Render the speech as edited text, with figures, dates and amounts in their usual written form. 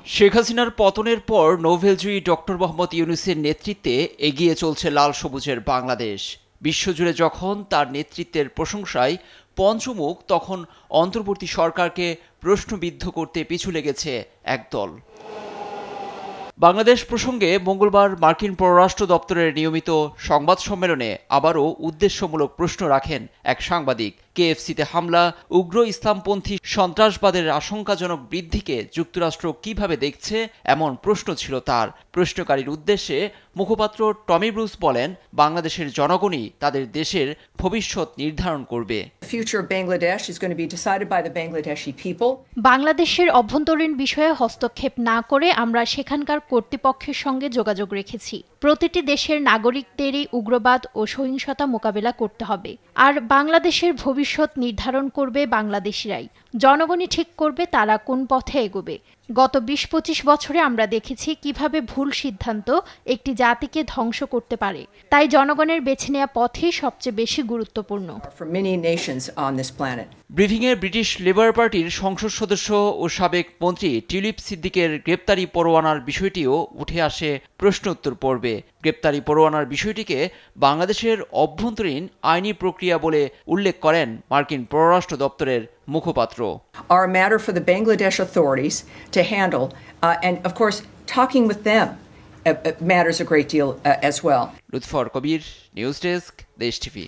শেখ হাসিনার পতনের পর নোবেলজয়ী ডক্টর মোহাম্মদ ইউনূসের নেতৃত্বে এগিয়ে চলছে লাল সবুজের বাংলাদেশ। বিশ্বজুড়ে যখন তার নেতৃত্বের প্রশংসায় পঞ্চমুখ, তখন অন্তর্বর্তী সরকারকে প্রশ্নবিদ্ধ করতে পিছু লেগেছে একদল। বাংলাদেশ প্রসঙ্গে মঙ্গলবার মার্কিন পররাষ্ট্র দপ্তরের নিয়মিত সংবাদ সম্মেলনে আবারও উদ্দেশ্যমূলক প্রশ্ন রাখেন এক সাংবাদিক। কেএফসিতে হামলা, উগ্র ইসলামপন্থী সন্ত্রাসবাদের আশঙ্কাজনক বৃদ্ধিকে যুক্তরাষ্ট্র কিভাবে দেখছে, এমন প্রশ্ন ছিল তার। প্রশ্নকারীর উদ্দেশ্যে মুখপাত্র টমি ব্রুস বলেন, বাংলাদেশের জনগণই তাদের দেশের ভবিষ্যৎ নির্ধারণ করবে। বাংলাদেশের অভ্যন্তরীণ বিষয়ে হস্তক্ষেপ না করে আমরা সেখানকার কর্তৃপক্ষের সঙ্গে যোগাযোগ রেখেছি। প্রতিটি দেশের নাগরিকদেরই উগ্রবাদ ও সহিংসতা মোকাবেলা করতে হবে, আর বাংলাদেশের ভবিষ্যৎ নির্ধারণ করবে বাংলাদেশিরাই। জনগণই ঠিক করবে তারা কোন পথে এগোবে। গত ২০-২৫ বছরে আমরা দেখেছি কিভাবে ভুল সিদ্ধান্ত একটি জাতিকে ধ্বংস করতে পারে। তাই জনগণের বেছে নেওয়া পথই সবচেয়ে বেশি গুরুত্বপূর্ণ। ব্রিফিংয়ে ব্রিটিশ লেবার পার্টির সংসদ সদস্য ও সাবেক মন্ত্রী টিউলিপ সিদ্দিকের গ্রেপ্তারি পরোয়ানার বিষয়টিও উঠে আসে প্রশ্নোত্তর পর্বে। গ্রেপ্তারি পরোয়ানার বিষয়টিকে বাংলাদেশের অভ্যন্তরীণ আইনি প্রক্রিয়া বলে উল্লেখ করেন মার্কিন পররাষ্ট্র দপ্তরের মুখপাত্র। Are a matter for the Bangladesh authorities to handle, and of course, talking with them matters a great deal as well. Lutfur Kabir, news desk, Desh TV.